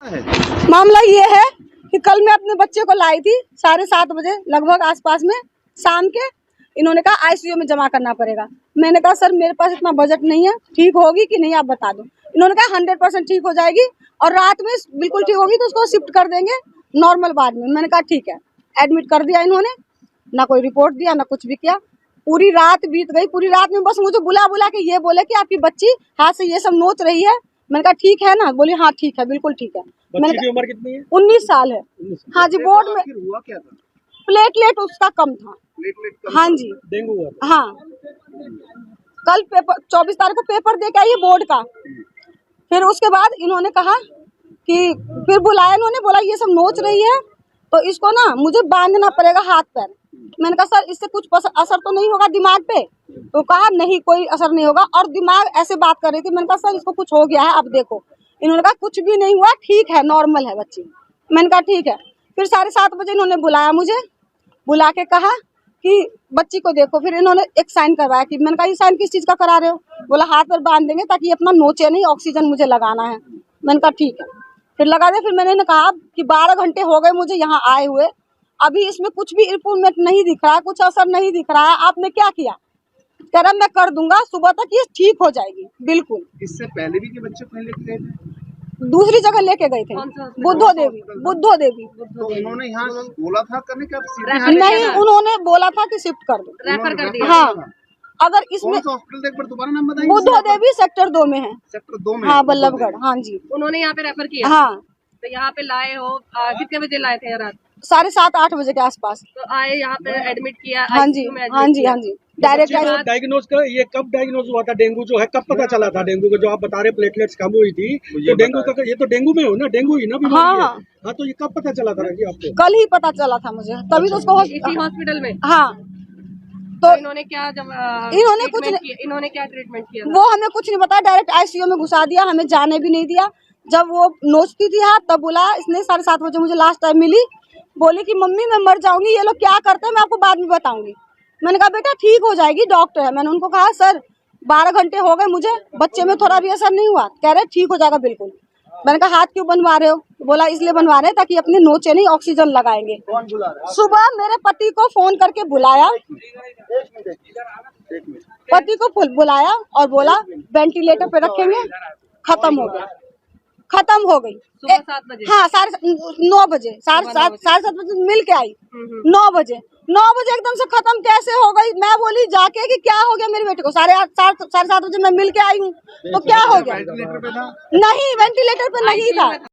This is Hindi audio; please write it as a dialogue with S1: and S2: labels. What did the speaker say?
S1: मामला ये है कि कल मैं अपने बच्चे को लाई थी 7:30 बजे लगभग आसपास में शाम के। इन्होंने कहा आईसीयू में जमा करना पड़ेगा। मैंने कहा सर मेरे पास इतना बजट नहीं है, ठीक होगी कि नहीं आप बता दो। इन्होंने कहा 100% ठीक हो जाएगी और रात में बिल्कुल ठीक होगी तो उसको शिफ्ट कर देंगे नॉर्मल वार्ड में। मैंने कहा ठीक है। एडमिट कर दिया इन्होंने, ना कोई रिपोर्ट दिया ना कुछ भी किया। पूरी रात बीत गई, पूरी रात में बस मुझे बुला बुला के ये बोले कि आपकी बच्ची हाथ से ये सब नोच रही है। मैंने कहा ठीक है ना, बोली हाँ ठीक है, बिल्कुल ठीक है।
S2: बच्ची की उम्र कितनी है?
S1: 19 साल है। हाँ जी, बोर्ड में
S3: हुआ क्या था?
S1: प्लेटलेट उसका कम था। हाँ जी,
S2: डेंगू हुआ था।
S1: हाँ। कल पेपर 24 तारीख को पेपर दे के आई है बोर्ड का। फिर उसके बाद इन्होंने कहा कि फिर बुलाया, इन्होंने बोला ये सब नोच रही है तो इसको ना मुझे बांधना पड़ेगा हाथ पैर। मैंने कहा सर इससे कुछ असर तो नहीं होगा दिमाग पे? तो कहा नहीं कोई असर नहीं होगा। और दिमाग ऐसे बात कर रही थी। मैंने कहा सर इसको कुछ हो गया है, अब देखो। इन्होंने कहा कुछ भी नहीं हुआ, ठीक है, नॉर्मल है बच्ची। मैंने कहा ठीक है। फिर 7:30 बजे इन्होंने बुलाया मुझे, बुला के कहा कि बच्ची को देखो। फिर इन्होंने एक साइन करवाया कि मैंने कहा ये साइन किस चीज का करा रहे हो? बोला हाथ पर बांध देंगे ताकि अपना नोचे नहीं, ऑक्सीजन मुझे लगाना है। मैंने कहा ठीक है। फिर लगा दे। फिर मैंने कहा कि 12 घंटे हो गए मुझे यहाँ आए हुए, अभी इसमें कुछ भी इम्प्रूवमेंट नहीं दिख रहा है, कुछ असर नहीं दिख रहा है, आपने क्या किया? कह रहा मैं कर दूंगा, सुबह तक ये ठीक हो जाएगी बिल्कुल।
S3: इससे पहले भी के बच्चे कहीं लेके गए थे?
S1: दूसरी जगह लेके गए थे, बुद्धो देवी।
S3: तो उन्होंने यहाँ बोला था करने का?
S1: नहीं, उन्होंने बोला था कि शिफ्ट कर दो,
S4: रेफर कर दिया।
S1: हाँ। अगर इसमें
S3: हॉस्पिटल एक बार दोबारा नाम बताइए।
S1: बुद्धो देवी सेक्टर 2 में है।
S3: सेक्टर 2 में?
S1: हाँ, बल्लभगढ़। हाँ जी,
S4: उन्होंने यहाँ पे रेफर किया।
S1: हाँ।
S4: तो यहाँ पे लाए हो, कितने बजे लाए थे रात?
S1: 7:30-8 बजे के आसपास।
S4: तो आए यहाँ पे एडमिट किया?
S1: हाँ जी, हाँ जी, हाँ जी। डायरेक्ट
S2: डायग्नोज का ये कब डायग्नोज हुआ था? डेंगू जो है कब पता चला था? डेंगू का जो आप बता रहे प्लेटलेट्स कम हुई थी, तो डेंगू का ये तो डेंगू में हो ना, डेंगू ही ना बीमारी है।
S1: हाँ।
S2: हाँ, तो ये कब पता चला था जी आपको?
S1: कल ही पता चला था मुझे, तभी तो उसको
S4: इसी हॉस्पिटल में।
S1: हाँ।
S4: तो इन्होंने क्या
S1: इन्होंने कुछ नहीं,
S4: इन्होंने क्या ट्रीटमेंट किया?
S1: वो हमें कुछ नहीं बताया, डायरेक्ट आईसीयू में घुसा दिया, हमें जाने भी नहीं दिया। जब वो नोचती थी हाथ तब बुलाया इसने। 7:30 बजे मुझे लास्ट टाइम मिली, बोली कि मम्मी मैं मर जाऊंगी, ये लोग क्या करते हैं मैं आपको बाद में बताऊंगी। मैंने कहा बेटा ठीक हो जाएगी, डॉक्टर है। मैंने उनको कहा सर 12 घंटे हो गए मुझे, बच्चे में थोड़ा भी असर नहीं हुआ। कह रहे ठीक हो जाएगा बिल्कुल। मैंने कहा हाथ क्यों बनवा रहे हो? बोला इसलिए बनवा रहे हैं ताकि अपने नोचे नहीं, ऑक्सीजन लगाएंगे। सुबह मेरे पति को फोन करके बुलाया, पति को बुलाया और बोला वेंटिलेटर पे रखेंगे। खत्म हो गया, खत्म हो गई।
S4: सुबह 7 बजे?
S1: हाँ, 9 बजे, 7:30 बजे मिल के आई। 9 बजे एकदम से खत्म कैसे हो गई? मैं बोली जाके कि क्या हो गया मेरी बेटी को? 7:30 बजे मैं मिल के आई हूँ तो क्या हो गया?
S3: वेंटिलेटर पे था?
S1: नहीं, वेंटिलेटर पे नहीं था।